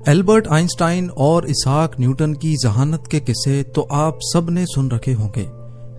Albert Einstein اور اسحاق Newton کی ذہانت کے قصے تو آپ سب نے سن رکھے ہوں گے،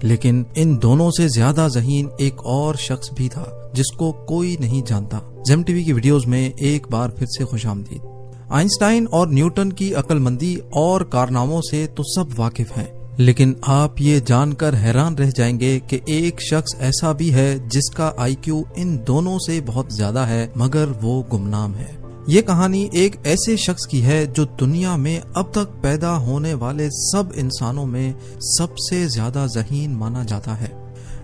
لیکن ان دونوں سے زیادہ ذہین ایک اور شخص بھی تھا جس کو کوئی نہیں جانتا۔ زیم ٹی وی کی ویڈیوز میں ایک بار پھر سے خوش آمدید۔ آئنسٹائن اور نیوٹن کی عقل مندی اور کارناموں سے تو سب واقف ہیں، لیکن آپ یہ جان کر حیران رہ جائیں گے کہ ایک شخص ایسا بھی ہے جس کا آئی کیو ان دونوں سے بہت زیادہ ہے، مگر وہ گمنام ہے۔ یہ کہانی ایک ایسے شخص کی ہے جو دنیا میں اب تک پیدا ہونے والے سب انسانوں میں سب سے زیادہ ذہین مانا جاتا ہے۔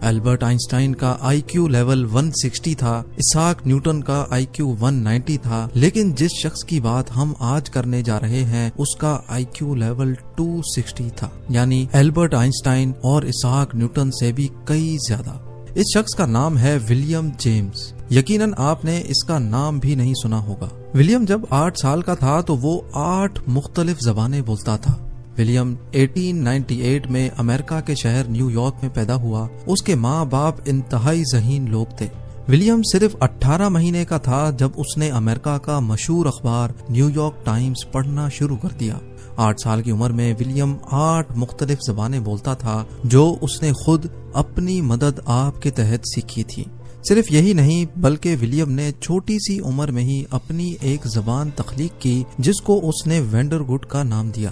البرٹ آئنسٹائن کا آئی کیو لیول 160 تھا، اسحاق نیوٹن کا آئی کیو 190 تھا، لیکن جس شخص کی بات ہم آج کرنے جا رہے ہیں اس کا آئی کیو لیول 260 تھا، یعنی البرٹ آئنسٹائن اور اسحاق نیوٹن سے بھی کئی زیادہ۔ اس شخص کا نام ہے ولیم جیمز۔ یقیناً آپ نے اس کا نام بھی نہیں سنا ہوگا۔ ولیم جب 8 سال کا تھا تو وہ 8 مختلف زبانیں بولتا تھا۔ ولیم 1898 میں امریکہ کے شہر نیو یارک میں پیدا ہوا۔ اس کے ماں باپ انتہائی ذہین لوگ تھے۔ ولیم صرف 18 مہینے کا تھا جب اس نے امریکہ کا مشہور اخبار نیو یارک ٹائمز پڑھنا شروع کر دیا۔ 8 سال کی عمر میں ولیم 8 مختلف زبانیں بولتا تھا جو اس نے خود اپنی مدد آپ کے تحت سیکھی تھی۔ صرف یہی نہیں بلکہ ولیم نے چھوٹی سی عمر میں ہی اپنی ایک زبان تخلیق کی جس کو اس نے وینڈرگوڈ کا نام دیا۔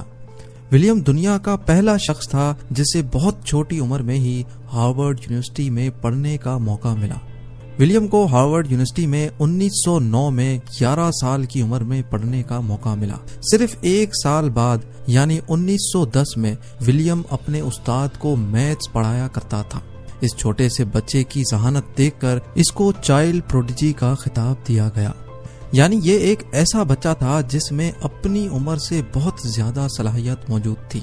ولیم دنیا کا پہلا شخص تھا جسے بہت چھوٹی عمر میں ہی ہارورڈ یونیورسٹی میں پڑھنے کا موقع ملا۔ ولیم کو ہارورڈ یونیورسٹی میں 1909 میں 11 سال کی عمر میں پڑھنے کا موقع ملا۔ صرف 1 سال بعد یعنی 1910 میں ولیم اپنے استاد کو میتھس پڑھایا کرتا تھا۔ اس چھوٹے سے بچے کی ذہانت دیکھ کر اس کو چائلڈ پروڈیجی کا خطاب دیا گیا، یعنی یہ ایک ایسا بچہ تھا جس میں اپنی عمر سے بہت زیادہ صلاحیت موجود تھی۔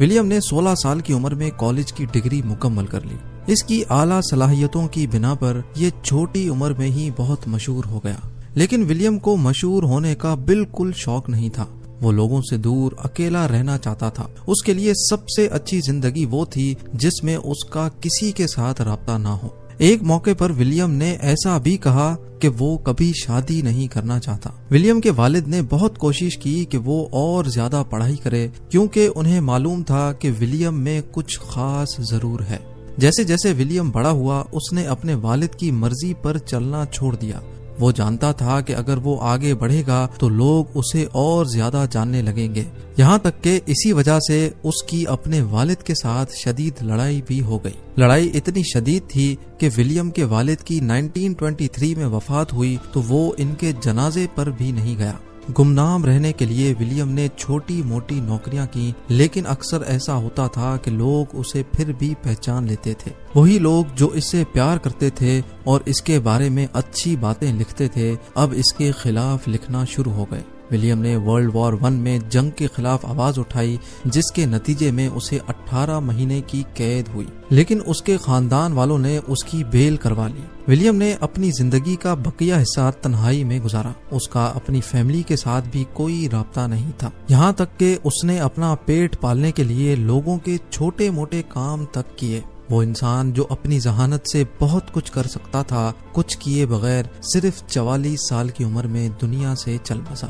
ولیم نے 16 سال کی عمر میں کالج کی ڈگری مکمل کر لی۔ اس کی اعلیٰ صلاحیتوں کی بنا پر یہ چھوٹی عمر میں ہی بہت مشہور ہو گیا، لیکن ولیم کو مشہور ہونے کا بالکل شوق نہیں تھا۔ وہ لوگوں سے دور اکیلا رہنا چاہتا تھا۔ اس کے لیے سب سے اچھی زندگی وہ تھی جس میں اس کا کسی کے ساتھ رابطہ نہ ہو۔ ایک موقع پر ولیم نے ایسا بھی کہا کہ وہ کبھی شادی نہیں کرنا چاہتا۔ ولیم کے والد نے بہت کوشش کی کہ وہ اور زیادہ پڑھائی کرے کیونکہ انہیں معلوم تھا کہ ولیم میں کچھ خاص ضرور ہے۔ جیسے جیسے ولیم بڑا ہوا اس نے اپنے والد کی مرضی پر چلنا چھوڑ دیا۔ وہ جانتا تھا کہ اگر وہ آگے بڑھے گا تو لوگ اسے اور زیادہ جاننے لگیں گے، یہاں تک کہ اسی وجہ سے اس کی اپنے والد کے ساتھ شدید لڑائی بھی ہو گئی۔ لڑائی اتنی شدید تھی کہ ولیم کے والد کی 1923 میں وفات ہوئی تو وہ ان کے جنازے پر بھی نہیں گیا۔ گمنام رہنے کے لیے ولیم نے چھوٹی موٹی نوکریاں کی، لیکن اکثر ایسا ہوتا تھا کہ لوگ اسے پھر بھی پہچان لیتے تھے۔ وہی لوگ جو اس سے پیار کرتے تھے اور اس کے بارے میں اچھی باتیں لکھتے تھے اب اس کے خلاف لکھنا شروع ہو گئے۔ ولیم نے ورلڈ وار 1 میں جنگ کے خلاف آواز اٹھائی جس کے نتیجے میں اسے 18 مہینے کی قید ہوئی، لیکن اس کے خاندان والوں نے اس کی بیل کروا لی۔ ولیم نے اپنی زندگی کا بقیہ حصہ تنہائی میں گزارا۔ اس کا اپنی فیملی کے ساتھ بھی کوئی رابطہ نہیں تھا، یہاں تک کہ اس نے اپنا پیٹ پالنے کے لیے لوگوں کے چھوٹے موٹے کام تک کیے۔ وہ انسان جو اپنی ذہانت سے بہت کچھ کر سکتا تھا، کچھ کیے بغیر صرف 44 سال کی عمر میں دنیا سے چل بسا۔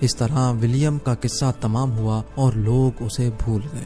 اس طرح ولیم کا قصہ تمام ہوا اور لوگ اسے بھول گئے۔